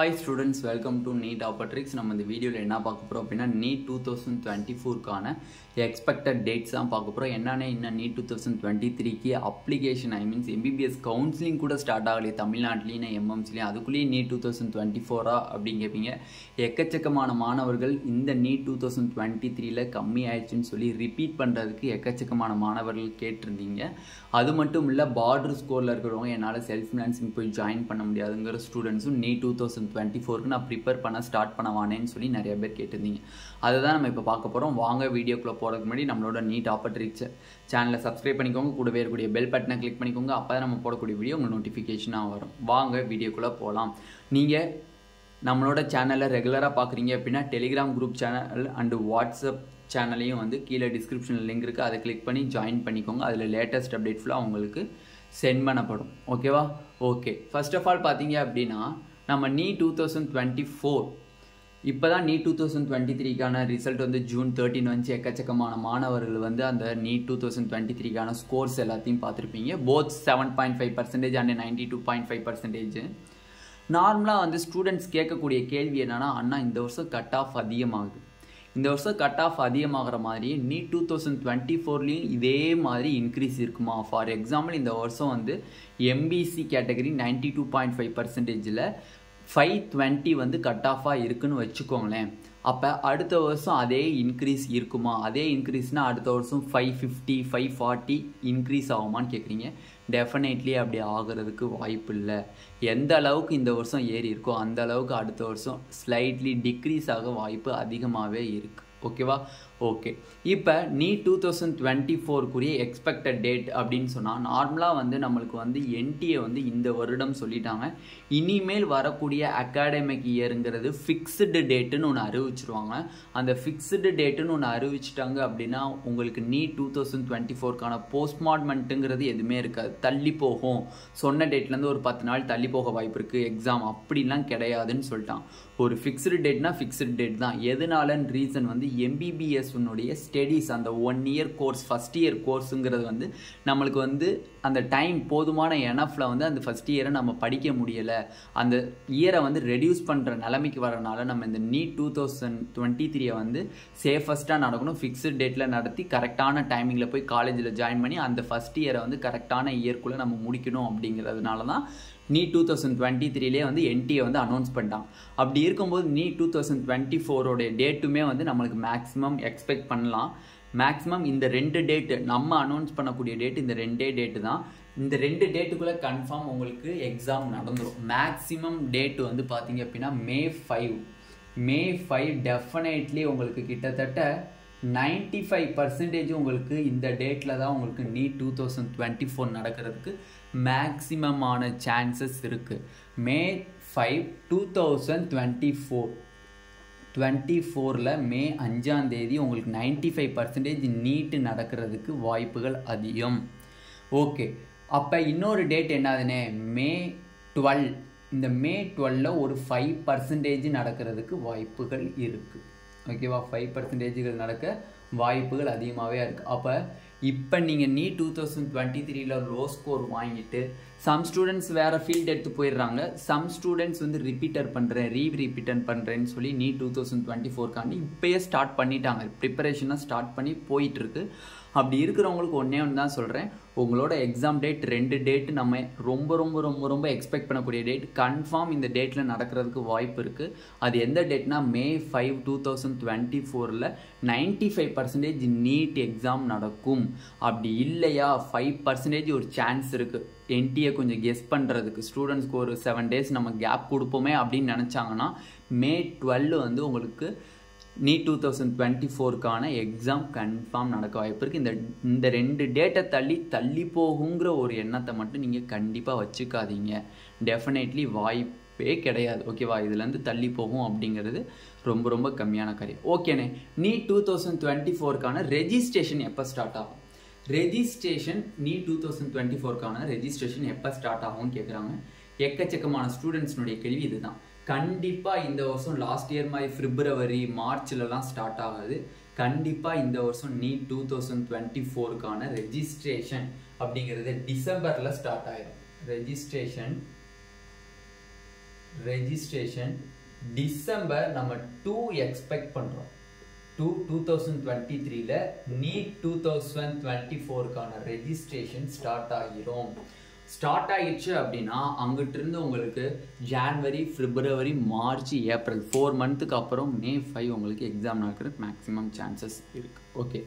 Hi students, welcome to Neet Tricks. நம்ம இந்த வீடியோல என்ன பார்க்க போறோம் அப்படினா Neet 2024 கான expected dates தான் பார்க்க போறோம். என்னன்னா இன்னும் Neet 2023 க்கு application MBBS counseling கூட ஸ்டார்ட் ஆகல தமிழ்நாட்டிலேயே MMCல அதுக்குள்ளே Neet 2024 அப்படி கேப்பீங்க. எக்கச்சக்கமான மாணவர்கள் இந்த Neet 2023 ல கம்மி ஆயிடுச்சுன்னு சொல்லி ரிப்பீட் பண்றதுக்கு எக்கச்சக்கமான மாணவர்கள் கேட்டிருந்தீங்க. அது மட்டும் இல்ல பார்டர் ஸ்கோர்ல இருக்கிறவங்க என்னால செல்ஃப் ஃபினான்சிங் போய் ஜாயின் பண்ண முடியாதுங்கற ஸ்டூடண்ட்ஸும் Neet 2024 க்கு நான் ப்ரிப்பேர் பண்ண ஸ்டார்ட் பண்ணவானேன்னு சொல்லி நிறைய பேர் கேட்டிருந்தீங்க. அதை தான் நம்ம இப்போ பார்க்க போறோம். வாங்க வீடியோக்குள்ள போறதுக்கு முன்னாடி நம்மளோட Neet Tricks சேனலை சப்ஸ்கிரைப் பண்ணிக்கோங்க. கூடவே இருக்கக்கூடிய பெல் பட்டனை கிளிக் பண்ணிக்கோங்க. அப்பதான் நம்ம போடக்கூடிய வீடியோ உங்களுக்கு நோட்டிஃபிகேஷனா வரும். வாங்க வீடியோக்குள்ள போலாம். நீங்க நம்மளோட சேனலை ரெகுலரா பார்க்குறீங்க அப்படின்னா Telegram group channel and WhatsApp சேனலையும் வந்து கீழே டிஸ்கிரிப்ஷனில் லிங்க் இருக்குது. அதை கிளிக் பண்ணி ஜாயின் பண்ணிக்கோங்க. அதில் லேட்டஸ்ட் அப்டேட் ஃபுல்லாக உங்களுக்கு சென்ட் பண்ணப்படும். ஓகேவா? ஓகே, ஃபர்ஸ்ட் ஆஃப் ஆல் பார்த்தீங்க அப்படின்னா நம்ம Neet 2024 இப்போ தான் Neet 2023க்கான ரிசல்ட் வந்து June 13 வந்து எக்கச்சக்கமான மாணவர்கள் வந்து அந்த Neet 2023க்கான ஸ்கோர்ஸ் எல்லாத்தையும் பார்த்துருப்பீங்க. Both 7.5% and 92.5%. நார்மலாக வந்து ஸ்டூடெண்ட்ஸ் கேட்கக்கூடிய கேள்வி என்னன்னா, அண்ணா இந்த வருஷம் கட் ஆஃப் அதிகமாகுது, இந்த வருஷம் கட் ஆஃப் அதிகமாகிற மாதிரி Neet 2024லேயும் இதே மாதிரி இன்க்ரீஸ் இருக்குமா? ஃபார் எக்ஸாம்பிள் இந்த வருஷம் வந்து எம்பிசி கேட்டகரி 92.5%ல் 520 வந்து கட் ஆஃபாக இருக்குன்னு வச்சுக்கோங்களேன். அப்போ அடுத்த வருஷம் அதே இன்க்ரீஸ் இருக்குமா? அதே இன்க்ரீஸ்னால் அடுத்த வருஷம் 550 540 இன்க்ரீஸ் ஆகுமான்னு கேட்குறீங்க. டெஃபினெட்லி அப்படி ஆகிறதுக்கு வாய்ப்பு இல்லை. எந்த அளவுக்கு இந்த வருஷம் ஏறி இருக்கோ அந்த அளவுக்கு அடுத்த வருஷம் ஸ்லைட்லி டிக்ரீஸ் ஆக வாய்ப்பு அதிகமாகவே இருக்குது. ஓகேவா? ஓகே, இப்போ Neet 2024க்குரிய எக்ஸ்பெக்டட் டேட் அப்படின்னு சொன்னால் நார்மலாக வந்து நம்மளுக்கு வந்து என்டிஏ வந்து இந்த வருடம் சொல்லிட்டாங்க. இனிமேல் வரக்கூடிய அகாடமிக் இயருங்கிறது ஃபிக்ஸ்டு டேட்டுன்னு ஒன்று அறிவிச்சிருவாங்க. அந்த ஃபிக்ஸ்டு டேட்டுன்னு ஒன்று அறிவிச்சிட்டாங்க அப்படின்னா உங்களுக்கு Neet 2024க்கான போஸ்ட்மார்ட்மெண்ட்டுங்கிறது எதுவுமே இருக்காது. தள்ளி போகும், சொன்ன டேட்லேருந்து ஒரு 10 நாள் தள்ளி போக வாய்ப்பு இருக்குது எக்ஸாம், அப்படிலாம் கிடையாதுன்னு சொல்லிட்டான். ஒரு ஃபிக்ஸ்டு டேட்னா ஃபிக்ஸ்டு டேட் தான். எதனாலன்னு ரீசன் வந்து MBBS உன்னுடைய ஸ்டடீஸ் அந்த 1 இயர் கோர்ஸ் ஃபஸ்ட் இயர் கோர்ஸுங்கிறது வந்து நம்மளுக்கு வந்து அந்த டைம் போதுமான எனஃபில் வந்து அந்த ஃபஸ்ட் இயரை நம்ம படிக்க முடியலை. அந்த இயரை வந்து ரெடியூஸ் பண்ணுற நிலைமைக்கு வரனால நம்ம இந்த Neet 2023 வந்து சேஃபஸ்ட்டாக நடக்கணும், ஃபிக்ஸ்டு டேட்டில் நடத்தி கரெக்டான டைமிங்கில் போய் காலேஜில் ஜாயின் பண்ணி அந்த ஃபஸ்ட் இயரை வந்து கரெக்டான இயர்க்குள்ளே நம்ம முடிக்கணும். அப்படிங்கிறதுனால தான் Neet 2023லே வந்து என்டிஏ வந்து அனௌன்ஸ் பண்ணிட்டாங்க. அப்படி இருக்கும்போது Neet 2024 டேட்டுமே வந்து நம்மளுக்கு மேக்ஸிமம் எக்ஸ்பெக்ட் பண்ணலாம். மேக்ஸிமம் இந்த 2 டேட்டு நம்ம அனௌன்ஸ் பண்ணக்கூடிய டேட் இந்த 2 டேட்டு தான். இந்த 2 டேட்டுக்குள்ளே கன்ஃபார்ம் உங்களுக்கு எக்ஸாம் நடந்துடும். மேக்ஸிமம் டேட்டு வந்து பார்த்தீங்க அப்படின்னா May 5 டெஃபினெட்லி உங்களுக்கு கிட்டத்தட்ட 95% உங்களுக்கு இந்த டேட்டில் தான் உங்களுக்கு Neet 2024 நடக்கிறதுக்கு மேக்ஸிமமான சான்சஸ் இருக்குது. May 5 2024 மே 5ஆம் தேதி உங்களுக்கு 95% நீட் நடக்கிறதுக்கு வாய்ப்புகள் அதிகம். ஓகே, அப்போ இன்னொரு டேட் என்னதுன்னே May 12. இந்த May 12 ஒரு 5% நடக்கிறதுக்கு வாய்ப்புகள் இருக்குது. ஓகேவா? 5% நடக்க வாய்ப்புகள் அதிகமாகவே இருக்குது. அப்போ இப்போ நீங்கள் Neet 2023ல் லோ ஸ்கோர் வாங்கிட்டு சம் ஸ்டூடெண்ட்ஸ் வேறு ஃபீல்டு எடுத்து போயிடுறாங்க. சம் ஸ்டூடெண்ட்ஸ் வந்து ரிப்பீட்டர் பண்ணுறேன் ரீரிப்பீட்டர் பண்ணுறேன்னு சொல்லி Neet 2024 இப்போயே ஸ்டார்ட் பண்ணிட்டாங்க. ப்ரிப்பரேஷனாக ஸ்டார்ட் பண்ணி போயிட்டுருக்கு. அப்படி இருக்கிறவங்களுக்கு ஒன்றே ஒன்று தான் சொல்கிறேன், உங்களோட எக்ஸாம் டேட் 2 டேட்டு நம்ம ரொம்ப ரொம்ப ரொம்ப ரொம்ப எக்ஸ்பெக்ட் பண்ணக்கூடிய டேட் கன்ஃபார்ம் இந்த டேட்டில் நடக்கிறதுக்கு வாய்ப்பு இருக்குது. அது எந்த டேட்னா May 5 2024 95% நீட் எக்ஸாம் நடக்கும். அப்படி இல்லையா 5% ஒரு சான்ஸ் இருக்குது. என்டிஏ கொஞ்சம் கெஸ் பண்ணுறதுக்கு ஸ்டூடெண்ட்ஸ்க்கு ஒரு 7 days நம்ம கேப் கொடுப்போமே அப்படின்னு நினச்சாங்கன்னா May 12 வந்து உங்களுக்கு Neet 2024க்கான எக்ஸாம் கன்ஃபார்ம் நடக்க வாய்ப்பு இருக்குது. இந்த 2 டேட்டை தள்ளி போகுங்கிற ஒரு எண்ணத்தை மட்டும் நீங்கள் கண்டிப்பாக வச்சுக்காதீங்க. டெஃபினெட்லி வாய்ப்பே கிடையாது. ஓகேவா? இதுலேருந்து தள்ளி போகும் அப்படிங்கிறது ரொம்ப ரொம்ப கம்மியான காரியம். ஓகேண்ணே, Neet 2024க்கான ரெஜிஸ்ட்ரேஷன் எப்போ ஸ்டார்ட் ஆகும்? ரெஜிஸ்ட்ரேஷன் Neet 2024க்கான ரெஜிஸ்ட்ரேஷன் எப்போ ஸ்டார்ட் ஆகும்னு கேட்குறாங்க. எக்கச்சக்கமான ஸ்டூடெண்ட்ஸ்னுடைய கேள்வி இதுதான். கண்டிப்பாக இந்த வருஷம் லாஸ்ட் இயர் மாதிரி February Marchலலாம் ஸ்டார்ட் ஆகாது. கண்டிப்பாக இந்த வருஷம் Neet 2024க்கான ரெஜிஸ்ட்ரேஷன் அப்படிங்கிறது டிசம்பரில் ஸ்டார்ட் ஆகிடும். ரெஜிஸ்ட்ரேஷன் registration December நம்ம 2 expect பண்றோம் 2023 ல NEET 2024 கான registration start ஆகிரும் ஸ்டார்ட் ஆயிடுச்சு அப்படின்னா அங்கிட்டு இருந்து உங்களுக்கு ஜான்வரி பிப்ரவரி மார்ச் ஏப்ரல் 4 மந்த்துக்கு அப்புறம் மே 5 உங்களுக்கு எக்ஸாம் நடக்கிறதுக்கு மேக்ஸிமம் சான்சஸ் இருக்குது ஓகே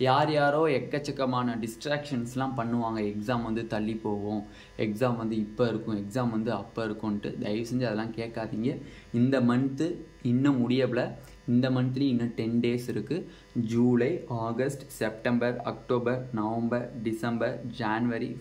யார் யாரோ எக்கச்சக்கமான டிஸ்ட்ராக்ஷன்ஸ்லாம் பண்ணுவாங்க எக்ஸாம் வந்து தள்ளி போகும் எக்ஸாம் வந்து இப்போ இருக்கும் எக்ஸாம் வந்து அப்போ இருக்கும்ன்ட்டு தயவு செஞ்சு அதெல்லாம் கேட்காதீங்க இந்த மந்த்து இன்னும் முடியல இந்த மந்த்லி இன்னும் 10 டேஸ் இருக்குது July August September October November December January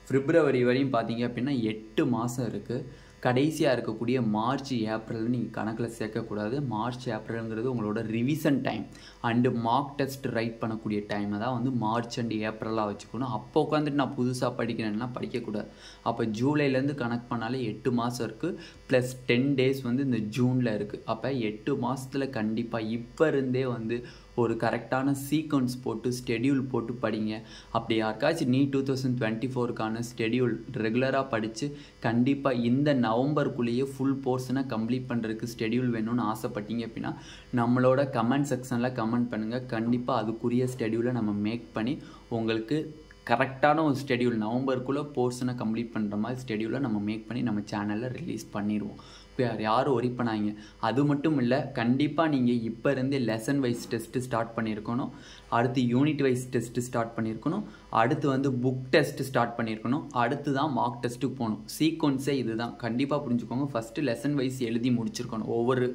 பிப்ரவரி வரையும் பார்த்தீங்க அப்படின்னா 8 மாதம் இருக்குது கடைசியாக இருக்கக்கூடிய மார்ச் ஏப்ரல் நீங்கள் கணக்கில் சேர்க்கக்கூடாது மார்ச் ஏப்ரலுங்கிறது உங்களோட revision time and mark test right பண்ணக்கூடிய டைமை தான் வந்து மார்ச் அண்ட் ஏப்ரலாக வச்சுக்கணும் அப்போ உட்காந்துட்டு நான் புதுசாக படிக்கிறேன்னா படிக்கக்கூடாது அப்போ ஜூலைலேருந்து கணக்கு பண்ணாலே 8 மாதம் இருக்குது ப்ளஸ் 10 டேஸ் வந்து இந்த ஜூனில் இருக்குது அப்போ 8 மாதத்தில் கண்டிப்பாக இப்போ இருந்தே வந்து ஒரு கரெக்டான சீக்வன்ஸ் போட்டு ஸ்கெடியூல் போட்டு படிங்க அப்படி யாருக்காச்சும் NEET 2024க்கான ஸ்கெடியூல் ரெகுலராக படித்து கண்டிப்பாக இந்த நவம்பருக்குள்ளேயே ஃபுல் போர்ஷனை கம்ப்ளீட் பண்ணுறதுக்கு ஸ்கெடியூல் வேணும்னு ஆசைப்பட்டீங்க அப்படின்னா நம்மளோட கமெண்ட் செக்ஷனில் கமெண்ட் பண்ணுங்கள் கண்டிப்பாக அதுக்குரிய ஸ்கெடியூலை நம்ம மேக் பண்ணி உங்களுக்கு கரெக்டான ஒரு ஸ்கெடியூல் நவம்பருக்குள்ளே போர்ஷனை கம்ப்ளீட் பண்ணுற மாதிரி ஸ்கெடியூலை நம்ம மேக் பண்ணி நம்ம சேனலில் ரிலீஸ் பண்ணிடுவோம் யாரும் ஒரி பண்ணாங்க அது மட்டும் இல்லை கண்டிப்பாக நீங்கள் இப்போ இருந்தே லெசன் வைஸ் டெஸ்ட்டு ஸ்டார்ட் பண்ணியிருக்கணும் அடுத்து யூனிட் வைஸ் டெஸ்ட்டு ஸ்டார்ட் பண்ணியிருக்கணும் அடுத்து வந்து புக் டெஸ்ட்டு ஸ்டார்ட் பண்ணியிருக்கணும் அடுத்து தான் மார்க் டெஸ்ட்டுக்கு போகணும் சீக்வன்ஸே இது தான் கண்டிப்பாக புரிஞ்சுக்கோங்க ஃபஸ்ட்டு லெசன் வைஸ் எழுதி முடிச்சிருக்கணும் ஒவ்வொரு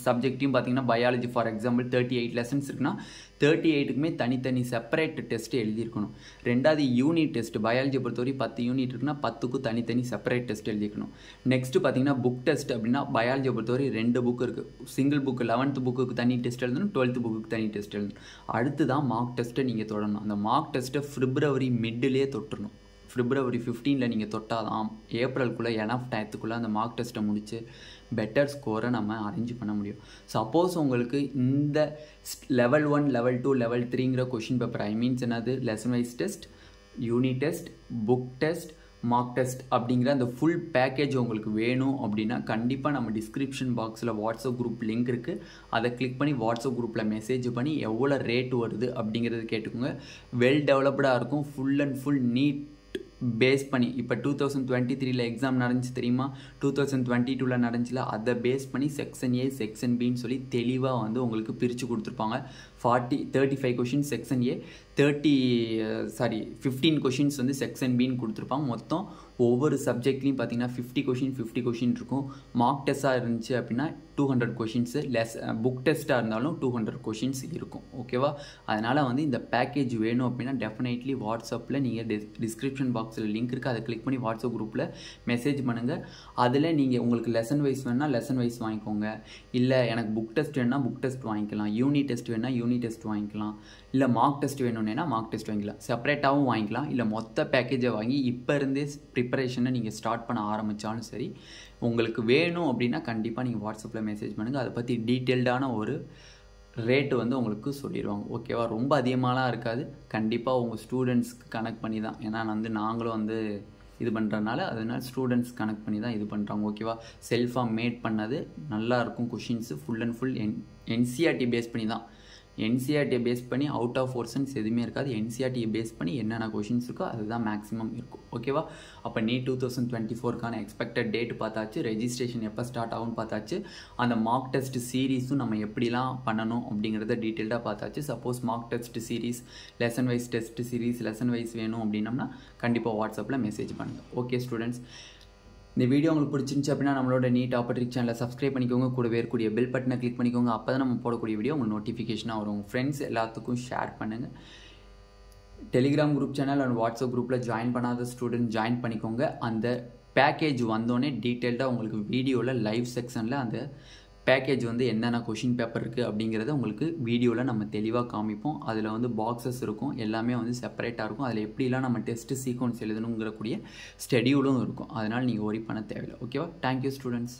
சப்ஜெக்ட்டையும் பார்த்தீங்கன்னா பயாலஜி ஃபார் எக்ஸாம்பிள் 38 லெசன்ஸ் இருக்குன்னா 38க்குமே தனித்தனி செப்பரேட் டெஸ்ட்டு எழுதியிருக்கணும் ரெண்டாவது யூனிட் டெஸ்ட் பயாலஜி பொறுத்தவரை 10 யூனிட் இருக்குன்னா 10க்கும் தனித்தனி செப்பரேட் டெஸ்ட் எழுதிக்கணும் நெக்ஸ்ட்டு பார்த்தீங்கன்னா புக் டெஸ்ட் அப்படின்னா பயாலஜி பொறுத்தவரை 2 புக் இருக்குது சிங்கிள் புக்கு 11th புக்குக்கு தனி டெஸ்ட் எழுதணும் 12th புக்குக்கு தனி டெஸ்ட் எழுதணும் அடுத்து தான் மார்க் டெஸ்ட்டை நீங்கள் தொடரணும் அந்த மார்க் டெஸ்ட்டை பிப்ரவரி மிட்லேயே தொட்டுறணும் பிப்ரவரி 15ல் நீங்கள் தொட்டாதான் ஏப்ரலுக்குள்ளே எனஃப் டயத்துக்குள்ளே அந்த மார்க் டெஸ்ட்டை முடித்து பெட்டர் ஸ்கோரை நம்ம அரேஞ்ச் பண்ண முடியும் சப்போஸ் உங்களுக்கு இந்த லெவல் 1 லெவல் 2 லெவல் 3ங்கிற கொஷின் பேப்பர் ஐ மீன்ஸ் என்னது lesson wise test unit test book test mark test அப்படிங்கிற அந்த ஃபுல் பேக்கேஜ் உங்களுக்கு வேணும் அப்படின்னா கண்டிப்பாக நம்ம டிஸ்கிரிப்ஷன் பாக்ஸில் வாட்ஸ்அப் குரூப் லிங்க் இருக்குது அதை கிளிக் பண்ணி வாட்ஸ்அப் குரூப்பில் மெசேஜ் பண்ணி எவ்வளோ ரேட் வருது அப்படிங்கிறது கேட்டுக்கோங்க வெல் டெவலப்டாக இருக்கும் full and full NEET base பண்ணி இப்போ 2023ல் எக்ஸாம் நடந்துச்சு தெரியுமா 2022ல் நடந்துச்சுல அதை பேஸ் பண்ணி செக்ஷன் ஏ செக்ஷன் பின்னு சொல்லி தெளிவாக வந்து உங்களுக்கு பிரித்து கொடுத்துருப்பாங்க 35 கொஷின்ஸ் செக்ஷன் ஏ 15 கொஷின்ஸ் வந்து செக்ஷன் பின்னு கொடுத்துருப்பாங்க மொத்தம் ஒவ்வொரு சப்ஜெக்ட்லையும் பார்த்தீங்கன்னா 50 கொஷின் இருக்கும் மார்க் டெஸ்ட்டாக இருந்துச்சு அப்படின்னா 200 கொஷின்ஸு புக் டெஸ்ட்டாக இருந்தாலும் 200 கொஷின்ஸ் இருக்கும் ஓகேவா அதனால் வந்து இந்த பேக்கேஜ் வேணும் அப்படின்னா டெஃபினெட்லி வாட்ஸ்அப்பில் நீங்கள் டிஸ்கிரிப்ஷன் பாக்ஸில் லிங்க் இருக்குது அதை கிளிக் பண்ணி வாட்ஸ்அப் குரூப்பில் மெசேஜ் பண்ணுங்கள் அதில் நீங்கள் உங்களுக்கு லெசன் வைஸ் வேணால் லெசன் வைஸ் வாங்கிக்கோங்க இல்லை எனக்கு புக் டெஸ்ட் வேணுன்னா புக் டெஸ்ட் வாங்கிக்கலாம் யூனிட் டெஸ்ட் வேணுன்னா யூனிட் டெஸ்ட் வாங்கிக்கலாம் இல்லை மார்க் டெஸ்ட் வேணும்னா மார்க் டெஸ்ட் வாங்கிக்கலாம் செப்பரேட்டாகவும் வாங்கிக்கலாம் இல்லை மொத்த பேக்கேஜை வாங்கி இப்போ இருந்தே ப்ரிப்பரேஷனை நீங்கள் ஸ்டார்ட் பண்ண ஆரம்பித்தாலும் சரி உங்களுக்கு வேணும் அப்படின்னா கண்டிப்பாக நீங்கள் வாட்ஸ்அப்பில் மெசேஜ் பண்ணுங்கள் அதை பற்றி டீட்டெயில்டான ஒரு ரேட்டு வந்து உங்களுக்கு சொல்லிடுவாங்க ஓகேவா ரொம்ப அதிகமாகலாம் இருக்காது கண்டிப்பாக உங்கள் ஸ்டூடெண்ட்ஸ்க்கு கனெக்ட் பண்ணி தான் ஏன்னா வந்து நாங்களும் வந்து இது பண்ணுறதுனால அதனால் ஸ்டூடெண்ட்ஸ் கனெக்ட் பண்ணி தான் இது பண்ணுறாங்க ஓகேவா செல்ஃபாக மேட் பண்ணது நல்லாயிருக்கும் questions full and full NCERT base பண்ணி தான் என்சிஆர்டியை பேஸ் பண்ணி அவுட் ஆஃப் போர்ஷன்ஸ் எதுவுமே இருக்காது என்சிஆர்டியை பேஸ் பண்ணி என்னென்ன கொஷின்ஸ் இருக்கோ அதுதான் மேக்ஸிமம் இருக்கும் ஓகேவா அப்போ NEET 2024க்கான எக்ஸ்பெக்டட் டேட் பார்த்தாச்சு ரெஜிஸ்ட்ரேஷன் எப்போ ஸ்டார்ட் ஆகும்னு பார்த்தாச்சு அந்த மார்க் டெஸ்ட் சீரீஸும் நம்ம எப்படிலாம் பண்ணணும் அப்படிங்கிறத டீட்டெயில்டாக பார்த்தாச்சு suppose mark test series lesson wise test series lesson wise வேணும் அப்படின்னம்னா கண்டிப்பாக வாட்ஸ்அப்பில் மெசேஜ் பண்ணுங்கள் ஓகே ஸ்டூடெண்ட்ஸ் இந்த வீடியோ உங்களுக்கு பிடிச்சிருந்துச்சு அப்படின்னா நம்மளோட நீட் ஆப்பர்ட்ரிக் சேனலை சப்ஸ்கிரைப் பண்ணிக்கோங்க கூடவே இருக்கக்கூடிய பெல் பட்டனை கிளிக் பண்ணிக்கோங்க அப்போ தான் நம்ம போடக்கூடிய வீடியோ உங்களுக்கு நோட்டிஃபிகேஷனாக வரும் உங்கள் ஃப்ரெண்ட்ஸ் எல்லாத்துக்கும் ஷேர் பண்ணுங்கள் Telegram group channel and WhatsApp குரூப்பில் ஜாயின் பண்ணாத ஸ்டூடெண்ட் ஜாயின் பண்ணிக்கோங்க அந்த பேக்கேஜ் வந்தோடனே டீட்டெயில்டாக உங்களுக்கு வீடியோவில் லைவ் செக்ஷனில் அந்த பேக்கேஜ் வந்து என்னென்ன கொஷின் பேப்பர் இருக்குது அப்படிங்கிறத உங்களுக்கு வீடியோவில் நம்ம தெளிவாக காமிப்போம் அதில் வந்து பாக்ஸஸ் இருக்கும் எல்லாமே வந்து செப்பரேட்டாக இருக்கும் அதில் எப்படிலாம் நம்ம டெஸ்ட்டு சீக்வன்ஸ் எழுதணுங்கிற கூடிய ஸ்கெடியூலும் இருக்கும் அதனால் நீங்கள் ஒரி பண்ண தேவையில்லை ஓகேவா தேங்க்யூ ஸ்டூடெண்ட்ஸ்